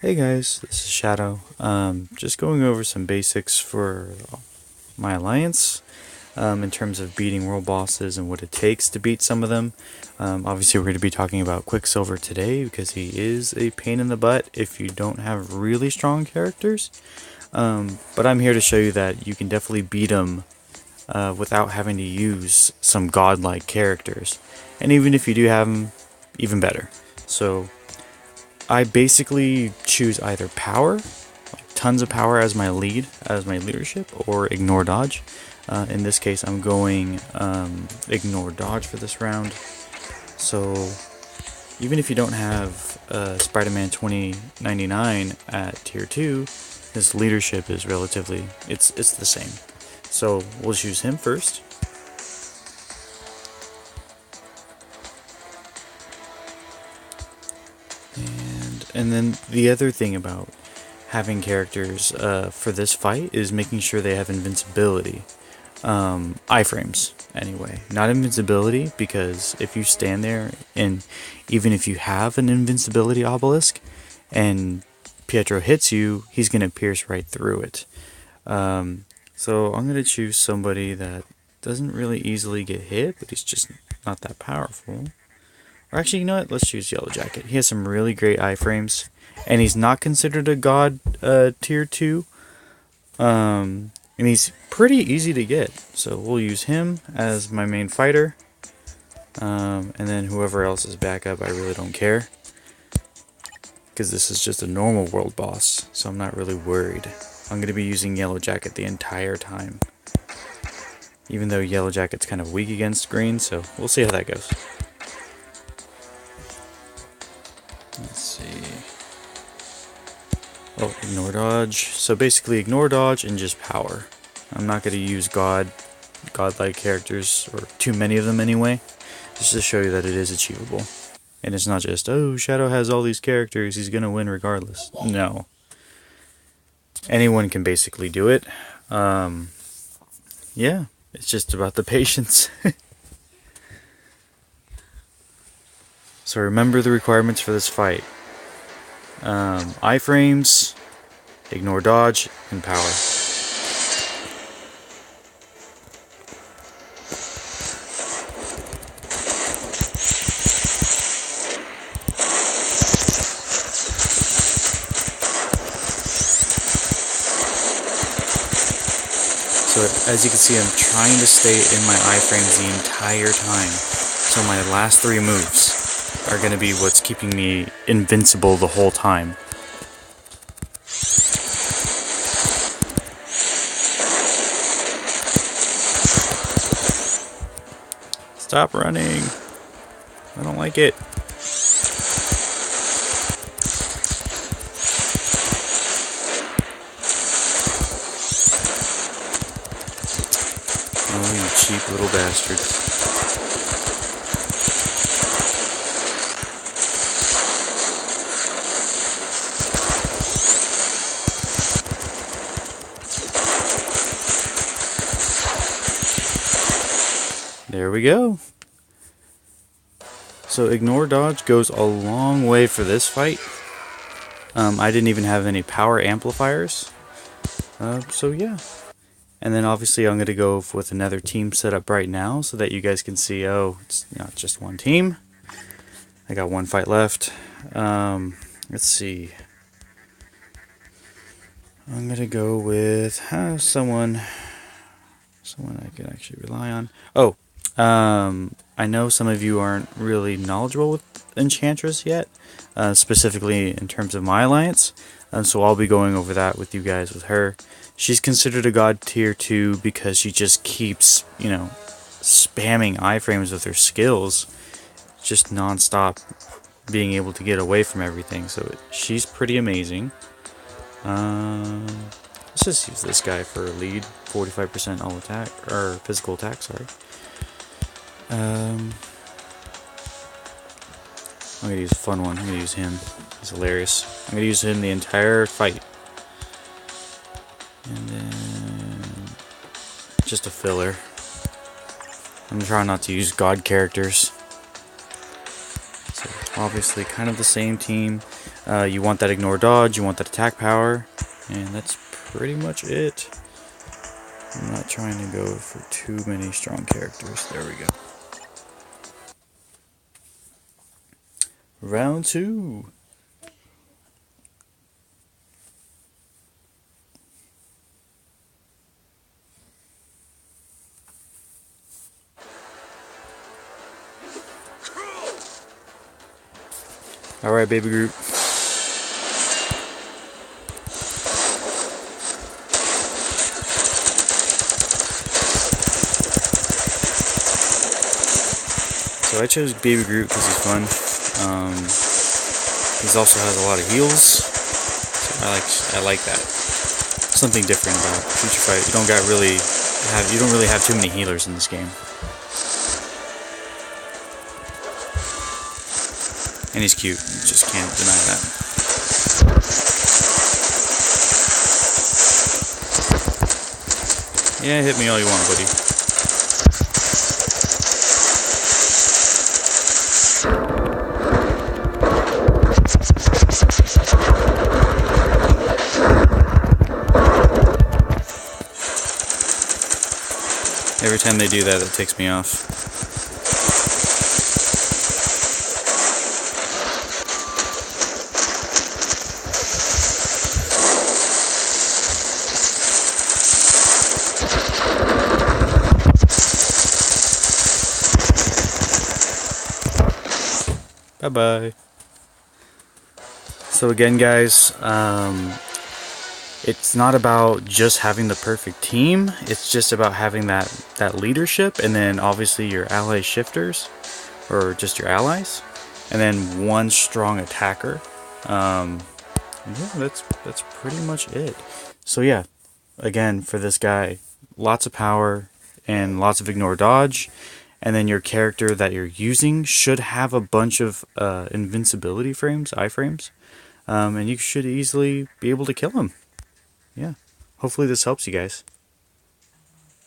Hey guys, this is Shadow. Just going over some basics for my alliance in terms of beating world bosses and what it takes to beat some of them. Obviously, we're going to be talking about Quicksilver today because he is a pain in the butt if you don't have really strong characters. But I'm here to show you that you can definitely beat him without having to use some godlike characters. And even if you do have them, even better. So I basically choose either power, like tons of power as my lead, as my leadership, or ignore dodge. In this case, I'm going ignore dodge for this round. So even if you don't have Spider-Man 2099 at tier 2, his leadership is relatively, it's the same. So we'll choose him first. And then the other thing about having characters for this fight is making sure they have invincibility. Iframes, anyway. Not invincibility, because if you stand there, and even if you have an invincibility obelisk, and Pietro hits you, he's going to pierce right through it. So I'm going to choose somebody that doesn't really easily get hit, but he's just not that powerful. Or actually, you know what? Let's choose Yellow Jacket. He has some really great iframes, and he's not considered a god tier 2. And he's pretty easy to get, so we'll use him as my main fighter. And then whoever else is backup, I really don't care, because this is just a normal world boss, so I'm not really worried. I'm going to be using Yellow Jacket the entire time, even though Yellow Jacket's kind of weak against green, so we'll see how that goes. Let's see. Oh, ignore dodge. So basically ignore dodge and just power. I'm not going to use godlike characters, or too many of them anyway, just to show you that it is achievable. And it's not just, oh, Shadow has all these characters, he's going to win regardless. No. Anyone can basically do it. Yeah, it's just about the patience. So remember the requirements for this fight. Iframes, ignore dodge, and power. So as you can see, I'm trying to stay in my iframes the entire time. So my last 3 moves are going to be what's keeping me invincible the whole time. Stop running. I don't like it. Oh, you cheap little bastard. There we go. So ignore dodge goes a long way for this fight. I didn't even have any power amplifiers. So yeah. And then obviously I'm going to go with another team setup right now so that you guys can see, oh, it's not just one team. I got 1 fight left. Let's see. I'm going to go with someone I can actually rely on. Oh, I know some of you aren't really knowledgeable with Enchantress yet, specifically in terms of my alliance, so I'll be going over that with you guys with her. She's considered a god tier 2 because she just keeps, spamming iframes with her skills, just non-stop, being able to get away from everything, so she's pretty amazing. Let's just use this guy for a lead, 45% all attack, or physical attack, sorry. I'm gonna use a fun one. I'm gonna use him. He's hilarious. I'm gonna use him the entire fight. And then just a filler. I'm trying not to use god characters. So Obviously, kind of the same team. You want that ignore dodge, you want that attack power, and that's pretty much it. I'm not trying to go for too many strong characters. There we go. Round 2. Alright, baby group. So I chose Baby Groot because he's fun. He also has a lot of heals. So I like that. Something different about Future Fight. You don't really have too many healers in this game. And he's cute. You just can't deny that. Yeah, hit me all you want, buddy. Every time they do that, it takes me off. Bye-bye. So again, guys, it's not about just having the perfect team. It's just about having that leadership, and then obviously your ally shifters, or just your allies, and then one strong attacker. Yeah, that's pretty much it. So yeah, again, for this guy, lots of power and lots of ignore dodge, and then your character that you're using should have a bunch of invincibility frames, iframes, and you should easily be able to kill him. Yeah. Hopefully this helps you guys.